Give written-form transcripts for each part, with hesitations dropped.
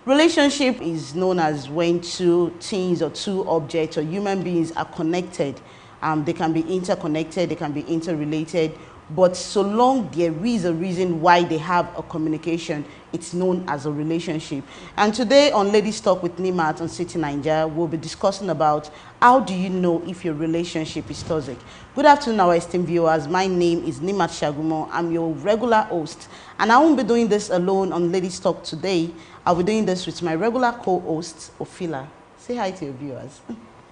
Relationship is known as when two things or two objects or human beings are connected. They can be interconnected, they can be interrelated, but so long there is a reason why they have a communication, it's known as a relationship. And today on Ladies Talk with Nimat on City Nigeria, we'll be discussing about how do you know if your relationship is toxic. Good afternoon, our esteemed viewers. My name is Nimat Shagumo. I'm your regular host, and I won't be doing this alone on Ladies Talk today. I'll be doing this with my regular co-host, Ophila. Say hi to your viewers.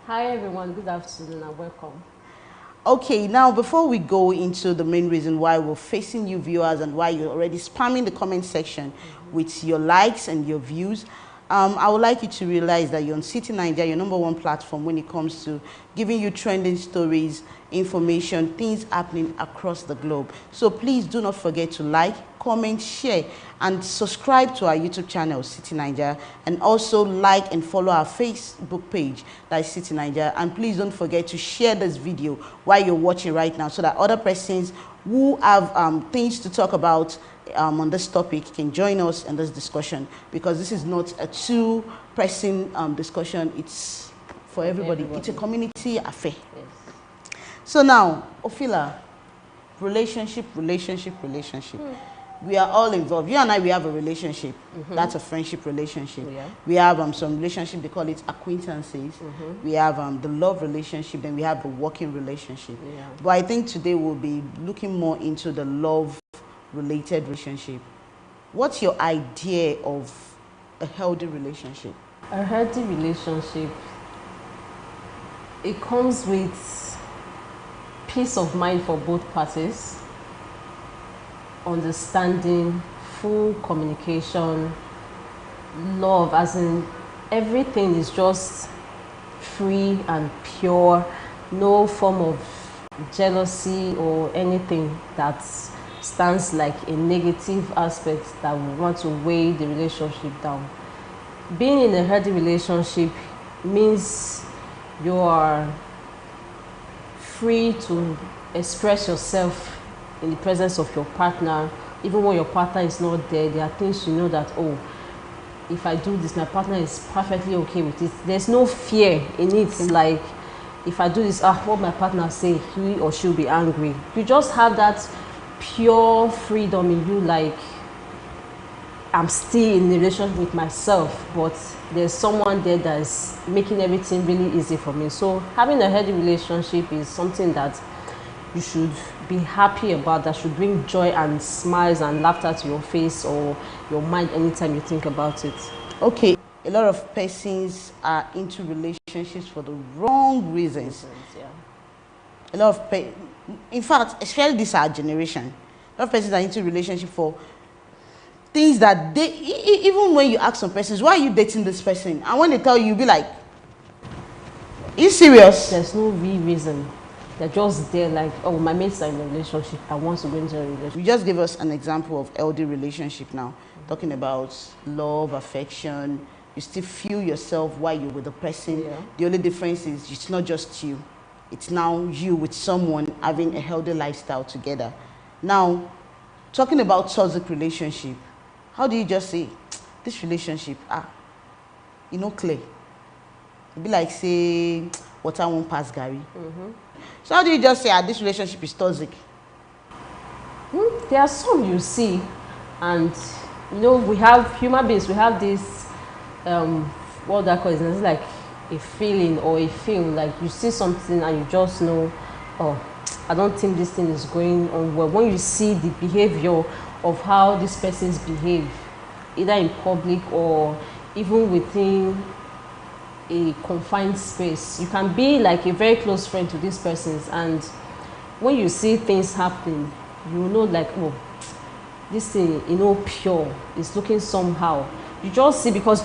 Hi everyone, good afternoon and welcome. Okay, now before we go into the main reason why we're facing you viewers and why you're already spamming the comment section with your likes and your views, I would like you to realize that you're on City Nigeria, your #1 platform when it comes to giving you trending stories, information, things happening across the globe. So please do not forget to like, comment, share, and subscribe to our YouTube channel, City Nigeria, and also like and follow our Facebook page, that is City Nigeria. And please don't forget to share this video while you're watching right now so that other persons who have things to talk about on this topic can join us in this discussion, because this is not a two-person discussion, it's for everybody. It's a community affair. Yes. So now, Ophila, relationship. We are all involved. You and I, we have a relationship. That's a friendship relationship. Yeah. We have some relationship, they call it acquaintances. We have the love relationship, then we have the working relationship. Yeah. But I think today we'll be looking more into the love-related relationship. What's your idea of a healthy relationship? A healthy relationship, it comes with peace of mind for both parties, understanding, full communication, love, as in everything is just free and pure, no form of jealousy or anything that stands like a negative aspect that we want to weigh the relationship down. Being in a healthy relationship means you are free to express yourself in the presence of your partner. Even when your partner is not there, there are things you know that, oh, if I do this, my partner is perfectly okay with it. There's no fear in it, like if I do this, what my partner say, he or she'll be angry. You just have that pure freedom in you, like I'm still in a relationship with myself, but there's someone there that is making everything really easy for me. So having a healthy relationship is something that you should be happy about, that should bring joy and smiles and laughter to your face or your mind anytime you think about it. Okay, a lot of persons are into relationships for the wrong reasons. Yeah. A lot of, in fact, especially this our generation, a lot of persons are into relationship for things that they, even when you ask some persons, why are you dating this person? And when they tell you, you'll be like, are you serious? There's no real reason. They're just there like, oh, my mates are in a relationship, I want to go into a relationship. You just gave us an example of healthy relationship now, talking about love, affection. You still feel yourself while you're with the person. Yeah. The only difference is it's not just you. It's now you with someone having a healthy lifestyle together. Now, talking about toxic relationship, how do you just say, this relationship, clear? It'd be like, say, water won't pass Gary. So how do you just say, this relationship is toxic? There are some you see, and we have human beings, we have this, what that call is, it's like a feeling or a feel, like you see something and you just know, oh, I don't think this thing is going on well. When you see the behavior of how these persons behave, either in public or even within a confined space, you can be like a very close friend to these persons, and when you see things happening, you know, like, oh, this thing, pure, it's looking somehow. You just see, because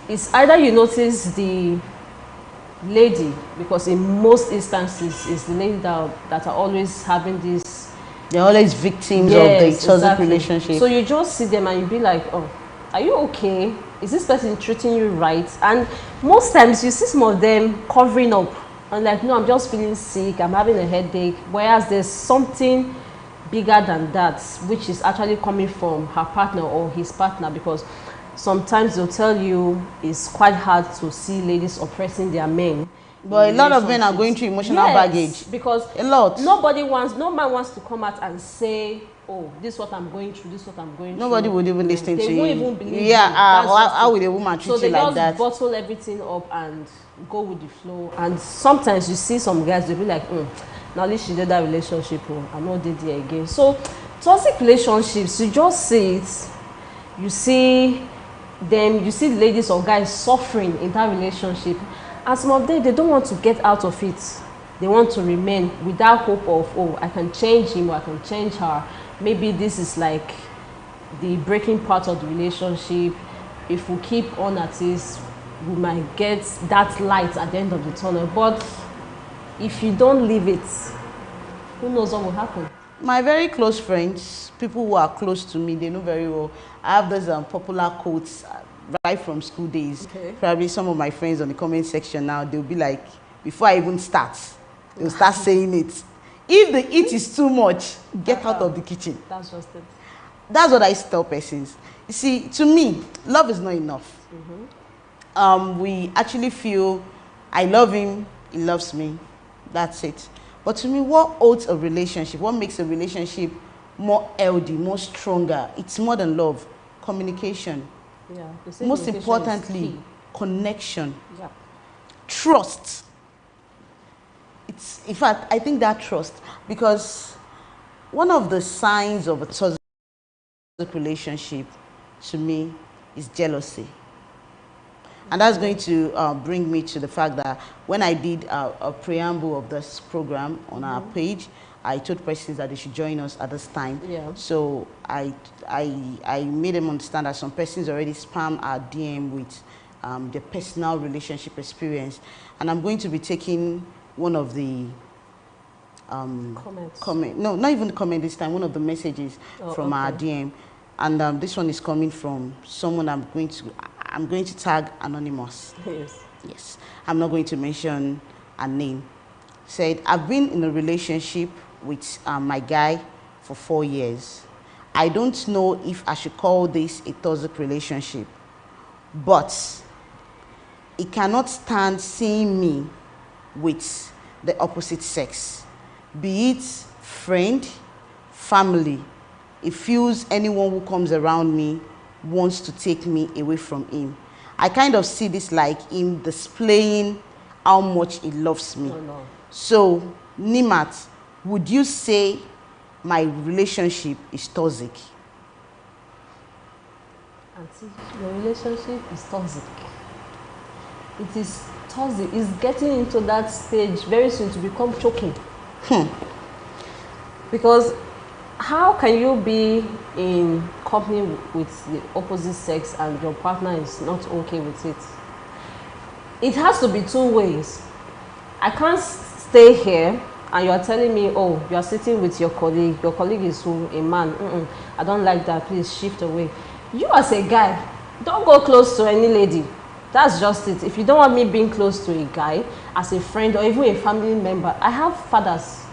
it's either you notice the lady, because in most instances it's the lady that are always having this, they're always victims of the toxic relationship. So you just see them and you be like, oh, are you okay? Is this person treating you right? And most times you see some of them covering up and like, no, I'm just feeling sick, I'm having a headache, whereas there's something bigger than that, which is actually coming from her partner or his partner, because sometimes they'll tell you it's quite hard to see ladies oppressing their men. But a lot of men are going through emotional baggage. Because a lot. No man wants to come out and say, oh, this is what I'm going through, this is what I'm going through. Nobody would even listen to you. They won't even believe you. Yeah, how will a woman treat you like that? So they just bottle everything up and go with the flow. And sometimes you see some guys, they'll be like, now at least she did that relationship, I'm not did it again. So toxic relationships, you just see it. You see them, you see ladies or guys suffering in that relationship. And some of them, they don't want to get out of it. They want to remain without hope of, oh, I can change him or I can change her. Maybe this is like the breaking part of the relationship. If we keep on at this, we might get that light at the end of the tunnel. But if you don't leave it, who knows what will happen? My very close friends, people who are close to me, they know very well. I have those popular quotes right from school days. Okay. Probably some of my friends on the comment section now, they'll be like, before I even start, they'll start saying it. If the heat is too much, get out of the kitchen. That's just it. That's what I tell persons. You see, to me, love is not enough. We actually feel, I love him, he loves me. That's it. But to me, what holds a relationship, what makes a relationship more healthy, more stronger, it's more than love. Communication. Yeah, most importantly, connection. Yeah. Trust. It's, in fact, I think that trust, because one of the signs of a toxic relationship to me is jealousy. And that's going to bring me to the fact that when I did a preamble of this program on our page, I told persons that they should join us at this time. Yeah. So I made them understand that some persons already spam our DM with their personal relationship experience. And I'm going to be taking one of the no, not even the comment this time, one of the messages from our DM. And this one is coming from someone I'm going to tag anonymous. Yes. Yes. I'm not going to mention a name. Said, I've been in a relationship with my guy for 4 years. I don't know if I should call this a toxic relationship, but he cannot stand seeing me with the opposite sex, be it friend, family. It feels anyone who comes around me wants to take me away from him. I kind of see this like him displaying how much he loves me. No. So, Nimat, would you say my relationship is toxic? Auntie, your relationship is toxic. It is toxic. It's getting into that stage very soon to become choking. Because how can you be in company with the opposite sex and your partner is not okay with it? It has to be two ways. I can't stay here and you're telling me, oh, you're sitting with your colleague is who? A man. I don't like that, please shift away. You as a guy, don't go close to any lady. That's just it. If you don't want me being close to a guy, as a friend or even a family member, I have fathers.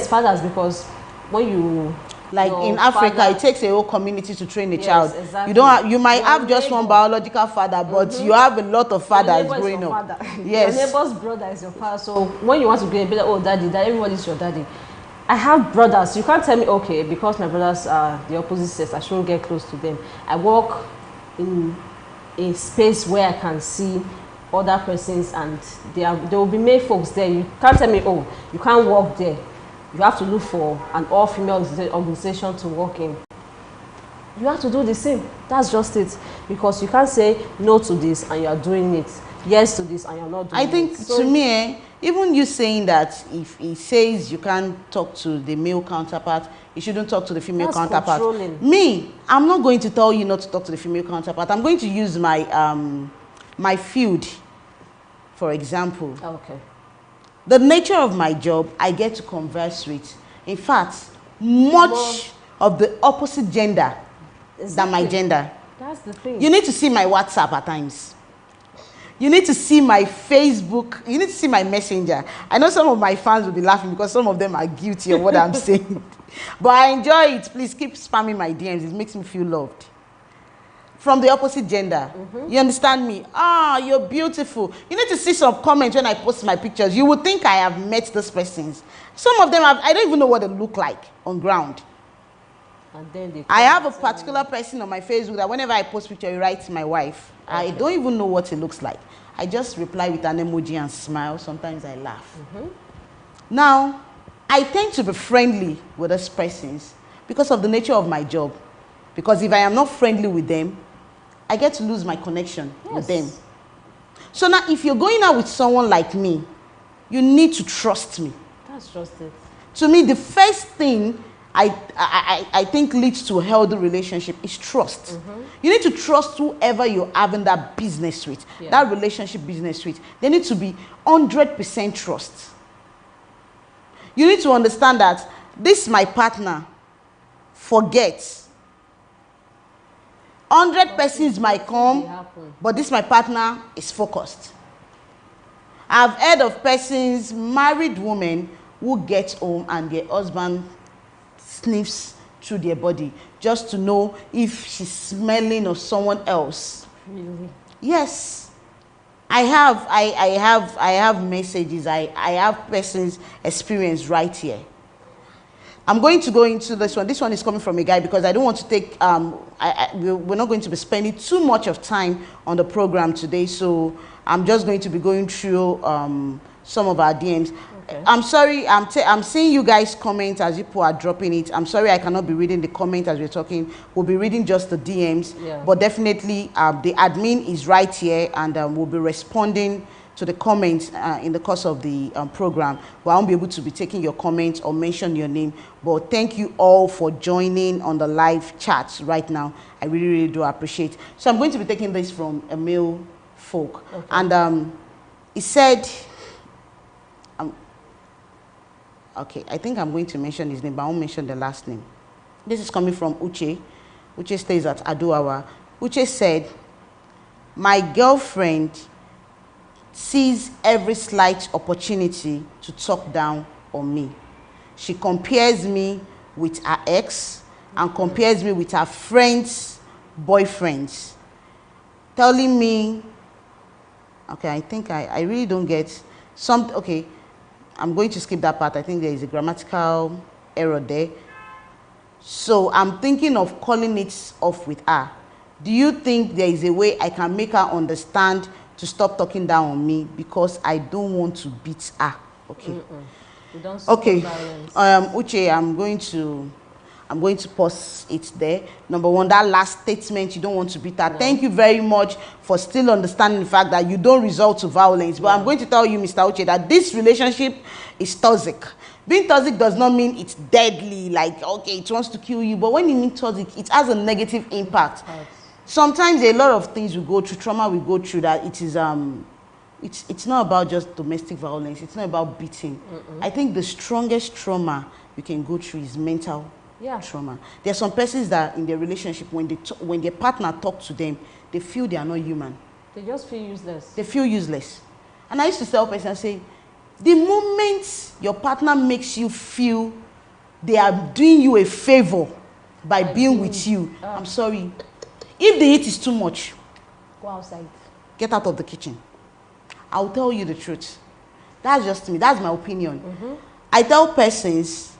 Fathers, because when you... Like in Africa, father, it takes a whole community to train a child. Exactly. You might have just one biological father, but you have a lot of fathers growing up. Yes. Your neighbor's brother is your father. So when you want to go and be like, oh, daddy, everybody's your daddy. I have brothers. You can't tell me, okay, because my brothers are the opposite sex, I shouldn't get close to them. I walk in a space where I can see other persons and there will be male folks there. You can't tell me, oh, you can't walk there. You have to look for an all-female organization to work in. You have to do the same. That's just it. Because you can't say no to this and you are doing it. Yes to this and you're not doing it. I think to me, even you saying that if he says you can't talk to the male counterpart, you shouldn't talk to the female counterpart. Controlling. Me, I'm not going to tell you not to talk to the female counterpart. I'm going to use my my field, for example. Okay. The nature of my job, I get to converse with, in fact, much of the opposite gender than my gender. That's the thing. You need to see my WhatsApp at times. You need to see my Facebook. You need to see my Messenger. I know some of my fans will be laughing because some of them are guilty of what I'm saying. But I enjoy it. Please keep spamming my DMs. It makes me feel loved. from the opposite gender. You understand me? Ah, you're beautiful. You need to see some comments when I post my pictures. You would think I have met those persons. Some of them, I don't even know what they look like on ground. And then I have a particular person on my Facebook that whenever I post picture, he writes my wife. Okay. I don't even know what it looks like. I just reply with an emoji and smile. Sometimes I laugh. Now, I tend to be friendly with those persons because of the nature of my job. Because if I am not friendly with them, I get to lose my connection with them. So now, if you're going out with someone like me, you need to trust me. That's just it. To me, the first thing I think leads to a healthy relationship is trust. You need to trust whoever you're having that business with, that relationship business with. There needs to be 100% trust. You need to understand that this my partner forgets. 100 persons might come, but this my partner is focused. I've heard of persons, married women, who get home and their husband sniffs through their body just to know if she's smelling of someone else. Really? Yes. I have messages. I have persons experience right here. I'm going to go into this one. This one is coming from a guy because I don't want to take, we're not going to be spending too much of time on the program today. So I'm just going to be going through some of our DMs. Okay. I'm sorry, I'm seeing you guys comment as people are dropping it. I'm sorry I cannot be reading the comment as we're talking. We'll be reading just the DMs. Yeah. But definitely the admin is right here and we'll be responding to the comments in the course of the program. But I won't be able to be taking your comments or mention your name. But thank you all for joining on the live chat right now. I really, really do appreciate. So I'm going to be taking this from Emil Folk. Okay. And he said, okay, I think I'm going to mention his name, but I won't mention the last name. This is coming from Uche. Uche stays at Aduawa. Uche said, my girlfriend sees every slight opportunity to talk down on me. She compares me with her ex and compares me with her friends' boyfriends, telling me, okay, I think I really don't get some, okay, I'm going to skip that part. I think there is a grammatical error there. So I'm thinking of calling it off with her. Do you think there is a way I can make her understand to stop talking down on me because I don't want to beat her? Okay. You don't okay. Uche, I'm going to pause it there. Number one, that last statement, you don't want to beat her. No. Thank you very much for still understanding the fact that you don't resort to violence. But I'm going to tell you, Mr. Uche, that this relationship is toxic. Being toxic does not mean it's deadly, like, okay, it wants to kill you. But when you mean toxic, it has a negative impact. Sometimes a lot of things we go through, trauma we go through, that it is, it's not about just domestic violence. It's not about beating. I think the strongest trauma you can go through is mental trauma. There are some persons that in their relationship, when their partner talks to them, they feel they are not human. They just feel useless. They feel useless. And I used to tell persons, I say, the moment your partner makes you feel they are doing you a favor by being with you, I'm sorry. If the heat is too much, go outside. Get out of the kitchen. I'll tell you the truth. That's just me. That's my opinion. I tell persons,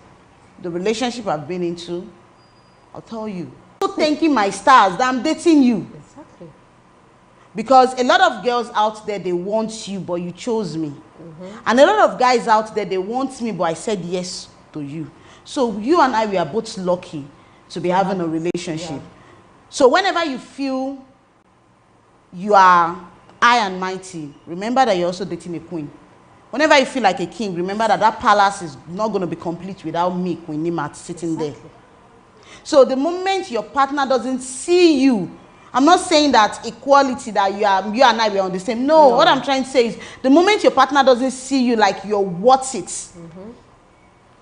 the relationship I've been into, I'll tell you. I'm thanking my stars that I'm dating you. Exactly. Because a lot of girls out there, they want you, but you chose me. And a lot of guys out there, they want me, but I said yes to you. So you and I, we are both lucky to be having a relationship. So whenever you feel you are high and mighty, remember that you're also dating a queen. Whenever you feel like a king, remember that that palace is not going to be complete without me, Queen Nimat, sitting there. So the moment your partner doesn't see you, I'm not saying that equality, that you and I were on the same. No, what I'm trying to say is the moment your partner doesn't see you like you're worth it,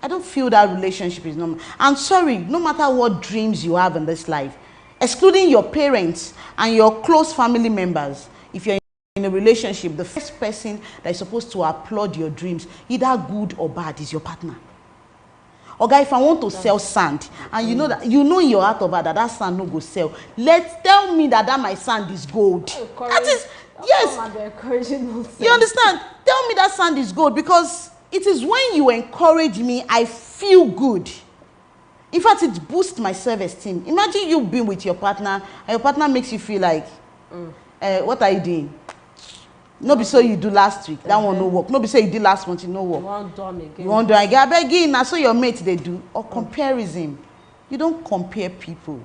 I don't feel that relationship is normal. I'm sorry, no matter what dreams you have in this life, excluding your parents and your close family members, if you're in a relationship, the first person that is supposed to applaud your dreams, either good or bad, is your partner. Oga, if I want to sell sand, and you know that, you know in your heart of heart that that sand no go sell, tell me that my sand is gold. That is, yes. You understand? Tell me that sand is gold, because it is when you encourage me, I feel good. In fact, it boosts my self-esteem. Imagine you being with your partner, and your partner makes you feel like, what are you doing? No be so you do last week, that one no work. No be so you did last month, you no work. You want do am again. You want do am again. I beg you, na so your mate they do. Or comparison. You don't compare people.